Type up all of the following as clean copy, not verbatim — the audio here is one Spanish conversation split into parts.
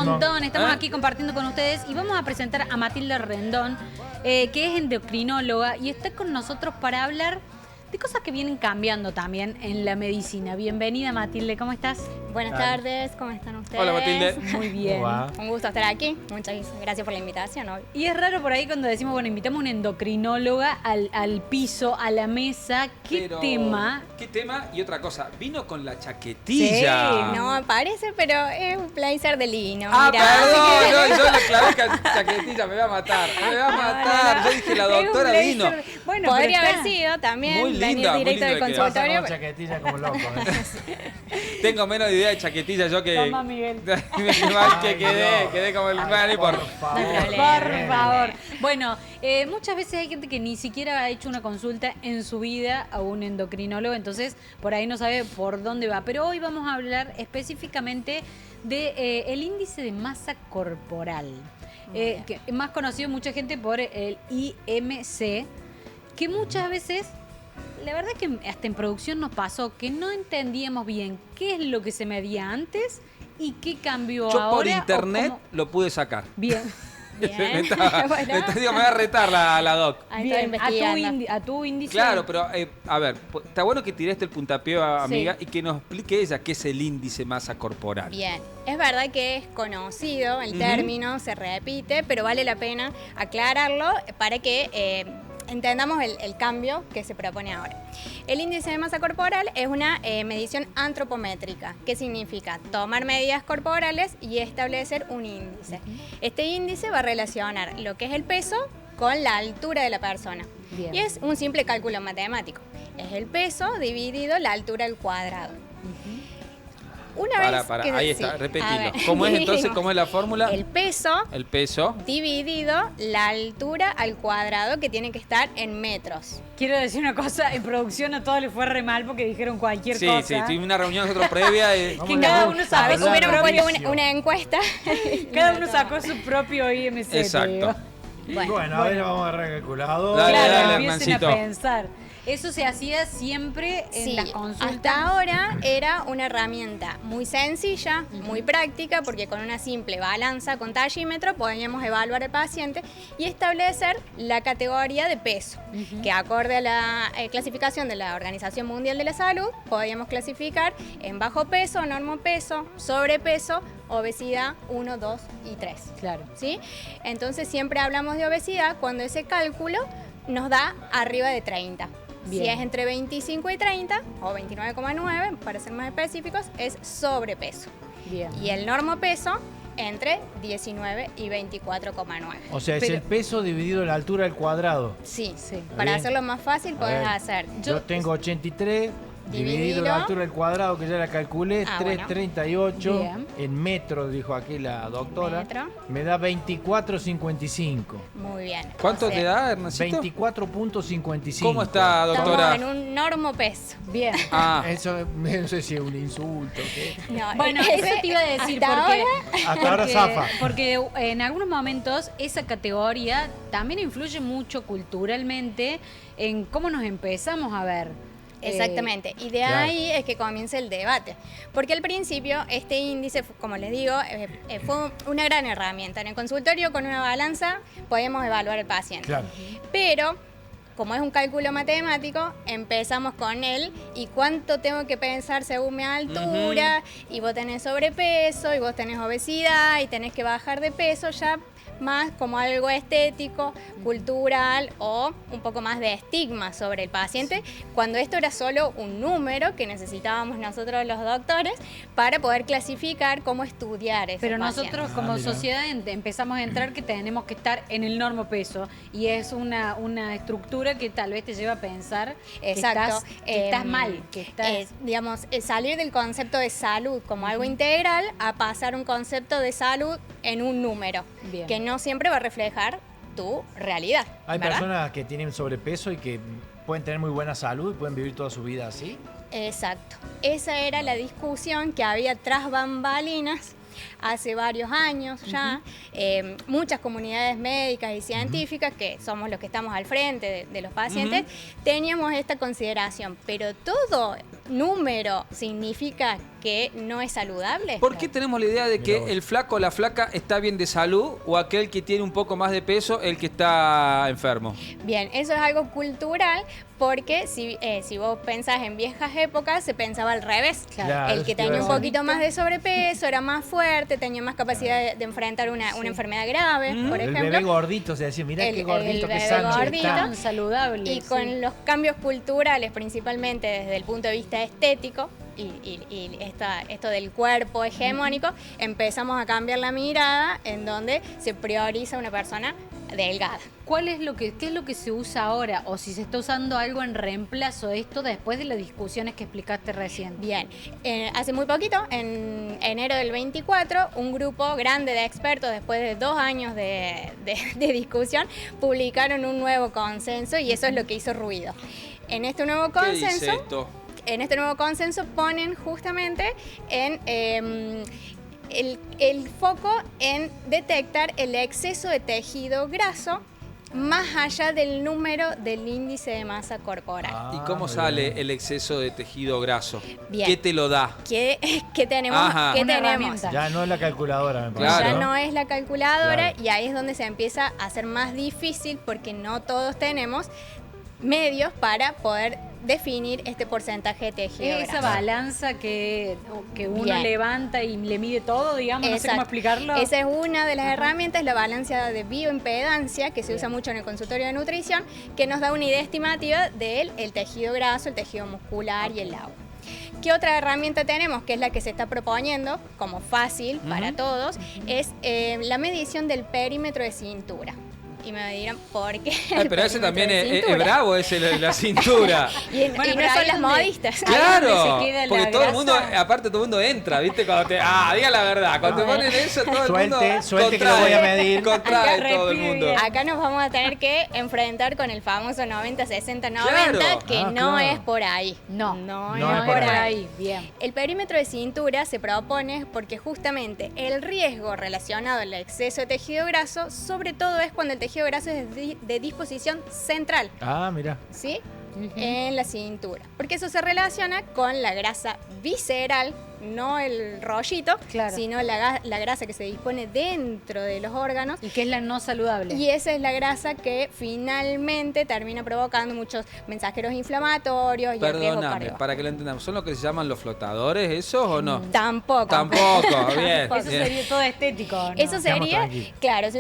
montón. Estamos aquí compartiendo con ustedes y vamos a presentar a Matilde Rendón, que es endocrinóloga y está con nosotros para hablar de cosas que vienen cambiando también en la medicina. Bienvenida, Matilde, ¿cómo estás? Buenas tardes, ¿cómo están ustedes? Hola, Matilde. Muy bien. Un gusto estar aquí. Muchas gracias por la invitación hoy. Y es raro por ahí cuando decimos, bueno, invitamos a una endocrinóloga al piso, a la mesa. ¿Qué tema? ¿Qué tema? Y otra cosa, vino con la chaquetilla. Sí, No parece, pero es un blazer de lino. Ah, mirá. perdón, no, yo le clavé chaquetilla, me voy a matar. Me voy a matar. Yo dije, la doctora Es un vino. blazer. Bueno, Podría pero haber sido también Muy venir linda, muy directo del linda le queda. consultorio. Con chaquetilla como loco. Tengo menos idea de chaquetilla yo que... Toma, Miguel. Igual que quedé como el mal por por... favor. No hay problema. Por favor. Bueno, muchas veces hay gente que ni siquiera ha hecho una consulta en su vida a un endocrinólogo, entonces por ahí no sabe por dónde va. Pero hoy vamos a hablar específicamente de el índice de masa corporal, que es más conocido mucha gente por el IMC, que muchas veces, la verdad que hasta en producción nos pasó que no entendíamos bien qué es lo que se medía antes y qué cambió Yo ahora. por internet o cómo- lo pude sacar. Bien. Bien. Bueno. Digo, me voy a retar la doc. Ahí estoy Bien, investigando. a tu índice. Claro, pero a ver, está bueno que tiraste el puntapié, amiga, Sí. y que nos explique ella qué es el índice masa corporal. Bien, es verdad que es conocido el término, se repite, pero vale la pena aclararlo para que entendamos el cambio que se propone ahora. El índice de masa corporal es una medición antropométrica. ¿Qué significa? Tomar medidas corporales y establecer un índice. Este índice va a relacionar lo que es el peso con la altura de la persona. Bien. Y es un simple cálculo matemático. Es el peso dividido la altura al cuadrado. Una vez que ahí sí, está, a repetilo. ver, ¿Cómo es entonces? dividimos ¿Cómo es la fórmula? el peso El peso. dividido la altura al cuadrado, que tiene que estar en metros. Quiero decir una cosa, en producción a todos les fue re mal porque dijeron cualquier Sí, cosa. sí, tuvimos una reunión nosotros previa. Que cada uno A sacó ver, su hubiéramos propio, puesto una encuesta. cada uno sacó su propio IMC. te Exacto. digo. Bueno, a ver, vamos a agarrar el calculador. Dale, Claro, dale, empiecen a Hernancito. pensar. Eso se hacía siempre en Sí, las consultas. hasta ahora era una herramienta muy sencilla, muy práctica, porque con una simple balanza con tallímetro podíamos evaluar al paciente y establecer la categoría de peso, que acorde a la clasificación de la Organización Mundial de la Salud, podíamos clasificar en bajo peso, normopeso, sobrepeso, obesidad 1, 2 y 3. Claro. ¿Sí? Entonces siempre hablamos de obesidad cuando ese cálculo nos da arriba de 30. Bien. Si es entre 25 y 30, o 29,9, para ser más específicos, es sobrepeso. Bien. Y el normopeso entre 19 y 24,9. O sea, es Pero- el peso dividido la altura al cuadrado. Sí, Sí. para Bien. hacerlo más fácil A podés ver, hacer. Yo tengo 83 dividido Dividido. la altura al cuadrado, que ya la calculé, Ah, bueno. 338 Bien. en metros, dijo aquí la doctora. Metro. Me da 24,55. Muy bien. ¿Cuánto O sea, te da, Hernancito? 24,55. ¿Cómo está, Estamos doctora? en un normopeso. Bien. Ah, Eso no sé si es un insulto. ¿qué? No, Bueno, ese- eso te iba a decir hasta porque, ahora, Hasta ahora zafa. porque en algunos momentos esa categoría también influye mucho culturalmente en cómo nos empezamos a ver. Exactamente, y de Claro. ahí es que comienza el debate, porque al principio este índice, como les digo, fue una gran herramienta. En el consultorio con una balanza podíamos evaluar al paciente, Claro. pero como es un cálculo matemático, empezamos con él y cuánto tengo que pensar según mi altura, y vos tenés sobrepeso, y vos tenés obesidad, y tenés que bajar de peso ya más como algo estético, cultural o un poco más de estigma sobre el paciente, cuando esto era solo un número que necesitábamos nosotros los doctores para poder clasificar cómo estudiar ese Pero paciente. nosotros como mira. sociedad empezamos a entrar que tenemos que estar en el normopeso y es una estructura que tal vez te lleva a pensar Exacto. que estás mal, que estás... Digamos, salir del concepto de salud como algo integral a pasar un concepto de salud en un número, Bien. que no siempre va a reflejar tu realidad. Hay ¿verdad? personas que tienen sobrepeso y que pueden tener muy buena salud y pueden vivir toda su vida así. Exacto. Esa era la discusión que había tras bambalinas hace varios años ya. Muchas comunidades médicas y científicas, que somos los que estamos al frente de los pacientes, teníamos esta consideración, pero todo número significa que no es saludable. ¿Por qué tenemos la idea de Mirá que vos. el flaco o la flaca está bien de salud o aquel que tiene un poco más de peso, el que está enfermo? Bien, eso es algo cultural porque si vos pensás en viejas épocas, se pensaba al revés. Claro, El eso que te iba a tenía un decir. poquito más de sobrepeso era más fuerte, tenía más capacidad de enfrentar una enfermedad grave, por El ejemplo. bebé gordito, o sea, decía, mirá El- qué gordito, el qué bebé sano que gordito. está. Tan saludable. Y con los cambios culturales, principalmente desde el punto de vista estético, y esto del cuerpo hegemónico, empezamos a cambiar la mirada en donde se prioriza una persona delgada. ¿Qué es lo que se usa ahora? O si se está usando algo en reemplazo de esto después de las discusiones que explicaste recién. Bien, hace muy poquito, en enero del 24, un grupo grande de expertos, después de 2 años de discusión, publicaron un nuevo consenso y eso es lo que hizo ruido. En este nuevo ¿Qué dice consenso, esto? ponen justamente en el foco en detectar el exceso de tejido graso más allá del número del índice de masa corporal. ¿Y cómo muy sale bien. el exceso de tejido graso? Bien. ¿Qué te lo da? ¿Qué tenemos? Ajá. ¿Qué Una tenemos? herramienta. Ya no es la calculadora, me Claro. parece. Ya no es la calculadora Claro. y ahí es donde se empieza a hacer más difícil porque no todos tenemos medios para poder definir este porcentaje de tejido Esa graso. balanza que uno Bien. levanta y le mide todo, digamos, no sé cómo Exacto. explicarlo. Esa es una de las herramientas, la balanza de bioimpedancia, que se usa mucho en el consultorio de nutrición, que nos da una idea estimativa del el tejido graso, el tejido muscular y el agua. ¿Qué otra herramienta tenemos? Que es la que se está proponiendo como fácil para todos, es la medición del perímetro de cintura. Y me dirán, ¿por qué? Ay, el pero ese perímetro también de es cintura? bravo, ese la cintura. Y Bueno, no pero son ahí las es donde- modistas. Ahí es donde Claro, se queda porque la todo el grasa. mundo, aparte todo el mundo entra, ¿viste? Cuando te, diga la verdad, cuando te ponen eso, todo el mundo Suelte que lo voy a medir. contrae Acá todo el respire mundo. bien. Acá nos vamos a tener que enfrentar con el famoso 90, 60, 90, Claro. que Ah, no claro. es por ahí. No, no, no es es por por ahí. ahí. Bien. El perímetro de cintura se propone porque justamente el riesgo relacionado al exceso de tejido graso, sobre todo es cuando el tejido graso es de disposición central, Ah, mira. ¿sí? En la cintura. Porque eso se relaciona con la grasa visceral, no el rollito, Claro. sino la grasa que se dispone dentro de los órganos. Y que es la no saludable. Y esa es la grasa que finalmente termina provocando muchos mensajeros inflamatorios y el riesgo Perdóname, cardiovascular. para que lo entendamos, ¿son lo que se llaman los flotadores esos o no? Tampoco. Tampoco, bien. Eso bien. sería todo estético. ¿no? Eso sería, tranquilos. claro, si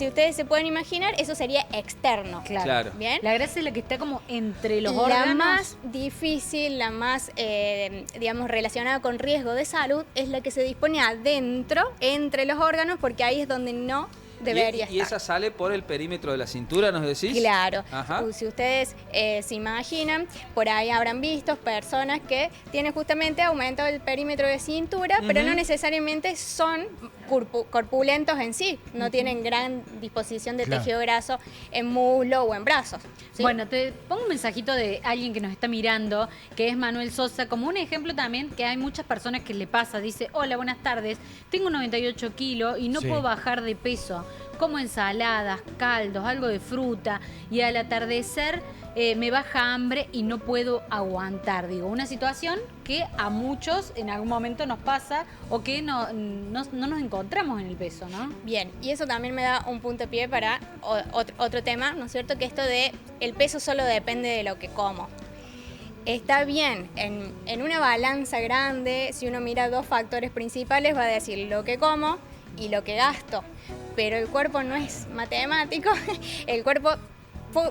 ustedes se pueden imaginar, eso sería externo. Claro. Bien. La grasa es la que está como entre los La órganos. más difícil, la más, digamos, relacionada con riesgo de salud es la que se dispone adentro, entre los órganos, porque ahí es donde no debería y estar. esa sale por el perímetro de la cintura, ¿nos decís? Claro. Ajá. Si ustedes se imaginan, por ahí habrán visto personas que tienen justamente aumentado el perímetro de cintura, pero no necesariamente son corpulentos en sí. No tienen gran disposición de Claro. tejido graso en muslo o en brazos. ¿sí? Bueno, te pongo un mensajito de alguien que nos está mirando, que es Manuel Sosa, como un ejemplo también que hay muchas personas que le pasa. Dice, hola, buenas tardes, tengo 98 kilos y no Sí. puedo bajar de peso. Como ensaladas, caldos, algo de fruta y al atardecer me baja hambre y no puedo aguantar. Digo, una situación que a muchos en algún momento nos pasa o que no nos encontramos en el peso, ¿no? Bien, y eso también me da un puntapié para otro tema, ¿no es cierto? Que esto de el peso solo depende de lo que como. Está bien, en una balanza grande, si uno mira 2 factores principales, va a decir lo que como y lo que gasto. Pero el cuerpo no es matemático, el cuerpo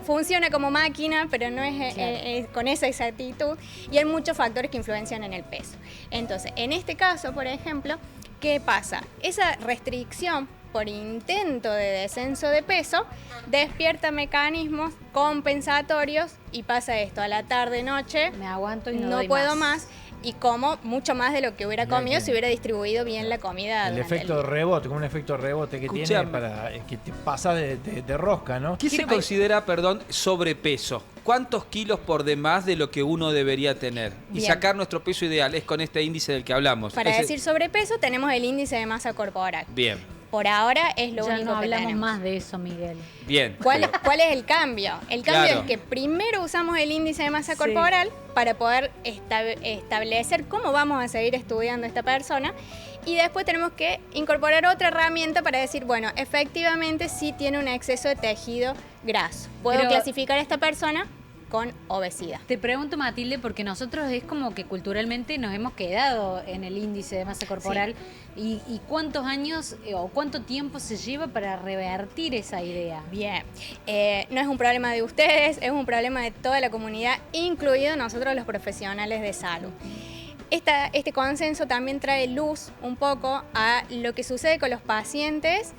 funciona como máquina, pero no es con esa exactitud, y hay muchos factores que influencian en el peso. Entonces, en este caso, por ejemplo, ¿qué pasa? Esa restricción por intento de descenso de peso despierta mecanismos compensatorios y pasa esto, a la tarde-noche Me aguanto y no no doy puedo más y como mucho más de lo que hubiera Mirá comido que- si hubiera distribuido bien la comida El durante efecto de día. rebote, como un efecto de rebote que tiene Escuchame. para que te pasa de rosca, ¿no? ¿Qué se considera, perdón, sobrepeso? ¿Cuántos kilos por demás de lo que uno debería tener? Y Bien. sacar nuestro peso ideal es con este índice del que hablamos. Para Ese- decir sobrepeso tenemos el índice de masa corporal. Bien. por ahora es lo Ya único no que hablamos tenemos. más de eso, Miguel. Bien. ¿Cuál es el cambio? El cambio Claro. es que primero usamos el índice de masa Sí. corporal para poder establecer cómo vamos a seguir estudiando a esta persona y después tenemos que incorporar otra herramienta para decir, bueno, efectivamente sí tiene un exceso de tejido graso. Puedo Pero- clasificar a esta persona con obesidad. Te pregunto, Matilde, porque nosotros es como que culturalmente nos hemos quedado en el índice de masa corporal. ¿Y cuántos años o cuánto tiempo se lleva para revertir esa idea? Bien, no es un problema de ustedes, es un problema de toda la comunidad, incluido nosotros los profesionales de salud. Este consenso también trae luz un poco a lo que sucede con los pacientes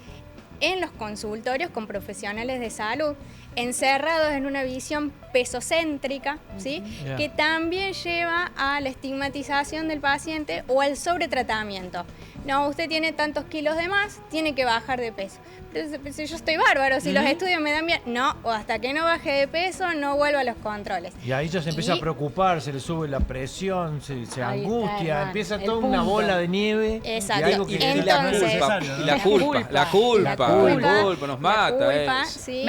en los consultorios con profesionales de salud, encerrados en una visión pesocéntrica, ¿sí? Ya. Que también lleva a la estigmatización del paciente o al sobretratamiento. No, usted tiene tantos kilos de más, tiene que bajar de peso. Entonces, si yo estoy bárbaro, si los estudios me dan bien, no, o hasta que no baje de peso, no vuelvo a los controles. Y ahí ya se empieza Y- a preocupar, se le sube la presión, se Ahí está, angustia, hermano, empieza el toda una punto. bola de nieve. Exacto. Y algo que Y Y la entonces- culpa, necesario, y ¿no? la culpa, la culpa nos mata. La culpa, es. sí.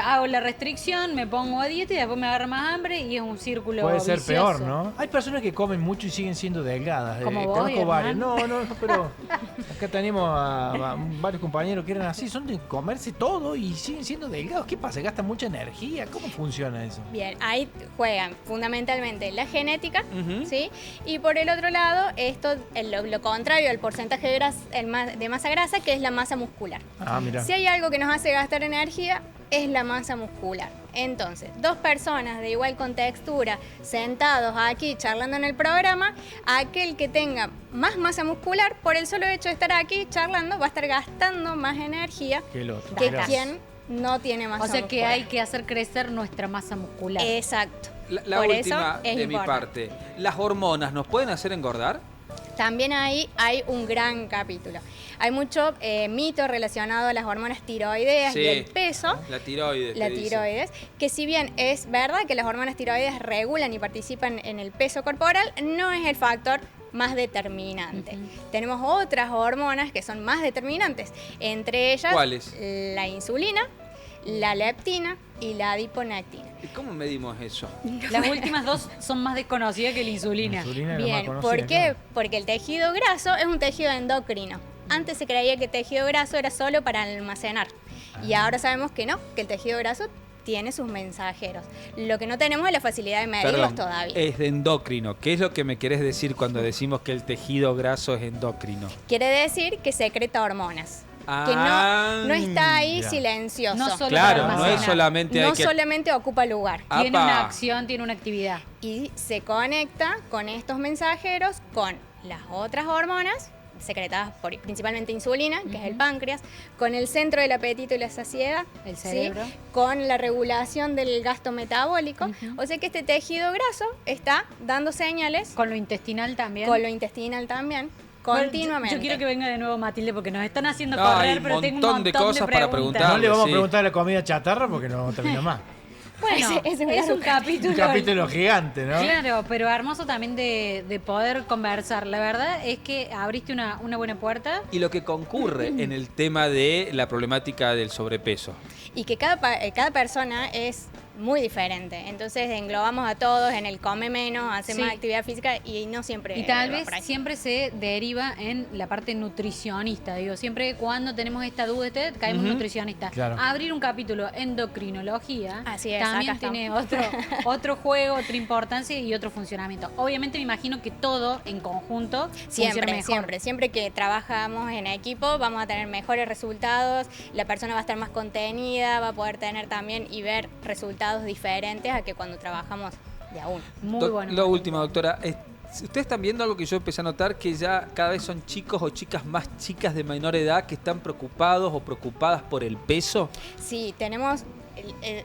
Hago la restricción, me pongo a dieta y después me agarra más hambre y es un círculo Puede ser vicioso. peor, ¿no? Hay personas que comen mucho y siguen siendo delgadas. Como vos, Conozco varios. hermano. No, pero acá tenemos a varios compañeros que eran así, son de comerse todo y siguen siendo delgados. ¿Qué pasa? ¿Gastan mucha energía? ¿Cómo funciona eso? Bien, ahí juegan fundamentalmente la genética, Ujú. ¿sí? Y por el otro lado, esto, lo contrario al porcentaje de masa grasa, que es la masa muscular. Ah, mira. Si hay algo que nos hace gastar energía, es la masa muscular. Entonces, dos personas de igual contextura sentados aquí charlando en el programa, aquel que tenga más masa muscular, por el solo hecho de estar aquí charlando, va a estar gastando más energía Que el otro. que Mirá. quien no tiene masa O sea que muscular. hay que hacer crecer nuestra masa muscular. Exacto. La Por última eso es de mi importante. parte. ¿Las hormonas nos pueden hacer engordar? También ahí hay un gran capítulo. Hay mucho mito relacionado a las hormonas tiroideas y el peso. La tiroides. La que dice. tiroides, que si bien es verdad que las hormonas tiroides regulan y participan en el peso corporal, no es el factor más determinante. Tenemos otras hormonas que son más determinantes, entre ellas ¿Cuáles? la insulina, la leptina y la adiponectina. ¿Y cómo medimos eso? Las últimas dos son más desconocidas que la insulina. Insulina es la más Bien, conocida, ¿por qué? claro. Porque el tejido graso es un tejido endocrino. Antes se creía que el tejido graso era solo para almacenar. Y ahora sabemos que no, que el tejido graso tiene sus mensajeros. Lo que no tenemos es la facilidad de medirlos Perdón, todavía. es de endocrino. ¿Qué es lo que me querés decir cuando decimos que el tejido graso es endocrino? Quiere decir que secreta hormonas. Que Ah, no está ahí ya. silencioso. No solo Claro, para no es almacenar. solamente hay No que... solamente ocupa lugar. Tiene ¡Apa! una acción, tiene una actividad. Y se conecta con estos mensajeros con las otras hormonas secretadas por principalmente insulina, que es el páncreas, con el centro del apetito y la saciedad, El ¿sí? cerebro. Con la regulación del gasto metabólico. O sea que este tejido graso está dando señales, Con lo intestinal también. con lo intestinal también, Bueno, continuamente. Yo quiero que venga de nuevo Matilde porque nos están haciendo Ay, correr, pero tengo un montón de cosas para preguntar. No le vamos sí. a preguntar la comida chatarra porque no termina más. Bueno, Ese es un capítulo. Un capítulo gigante, ¿no? Claro, pero hermoso también de poder conversar. La verdad es que abriste una buena puerta. Y lo que concurre en el tema de la problemática del sobrepeso. Y que cada persona es muy diferente. Entonces englobamos a todos en el come menos, hace Sí. más actividad física y no siempre. Y tal va vez por ahí. siempre se deriva en la parte nutricionista. Digo, siempre cuando tenemos esta duda, caemos Ujú. nutricionista. Claro. Abrir un capítulo endocrinología Así es, también acá tiene estamos. otro juego, otra importancia y otro funcionamiento. Obviamente me imagino que todo en conjunto funciona mejor. Siempre que trabajamos en equipo vamos a tener mejores resultados, la persona va a estar más contenida, va a poder tener también y ver resultados diferentes a que cuando trabajamos de a uno. Muy bueno. Lo último, doctora. Ustedes están viendo algo que yo empecé a notar, que ya cada vez son chicos o chicas más chicas de menor edad que están preocupados o preocupadas por el peso. Sí, tenemos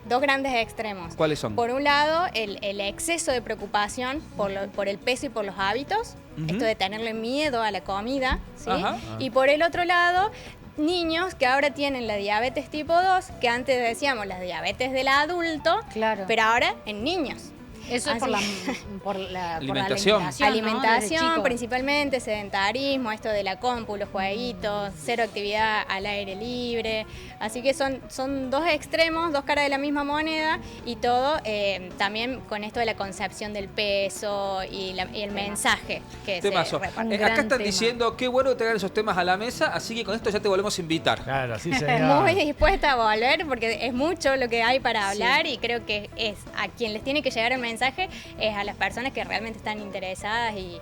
dos grandes extremos. ¿Cuáles son? Por un lado, el exceso de preocupación por el peso y por los hábitos, Ujú. esto de tenerle miedo a la comida, ¿sí? Ajá. Y por el otro lado, niños que ahora tienen la diabetes tipo 2, que antes decíamos la diabetes del adulto, Claro. pero ahora en niños. Eso es Así por la, que- por la Alimentación. ¿no? Desde Alimentación, chico. principalmente, sedentarismo, esto de la compu, los jueguitos, cero actividad al aire libre. Así que son dos extremos, dos caras de la misma moneda y todo también con esto de la concepción del peso y el mensaje que Temazo. se reparte. Un gran Acá están tema. diciendo qué bueno que traigan esos temas a la mesa, así que con esto ya te volvemos a invitar. Claro, sí, señor. Muy dispuesta a volver porque es mucho lo que hay para hablar y creo que es a quien les tiene que llegar el mensaje es a las personas que realmente están interesadas y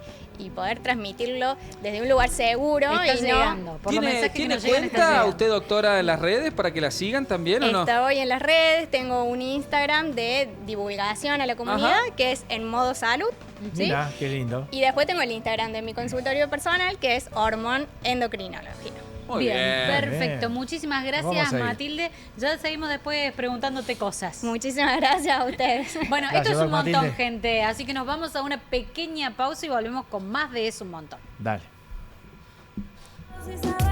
poder transmitirlo desde un lugar seguro Está y llegando. Por los ¿Tiene, mensajes que ¿tiene nos llegan, está cuenta llegando. usted, doctora, en las redes para que la sigan también o no? Estoy en las redes, tengo un Instagram de divulgación a la comunidad Ajá. que es en modo salud. ¿sí? Mira, qué lindo. Y después tengo el Instagram de mi consultorio personal que es Hormon Endocrinología. Muy bien. Perfecto. Bien. Muchísimas Vamos gracias, a ir. Matilde. Ya seguimos después preguntándote cosas. Muchísimas gracias a ustedes. Bueno, Gracias, esto es un montón, Matilde. gente. Así que nos vamos a una pequeña pausa y volvemos con más de eso un montón. Dale. Si sabes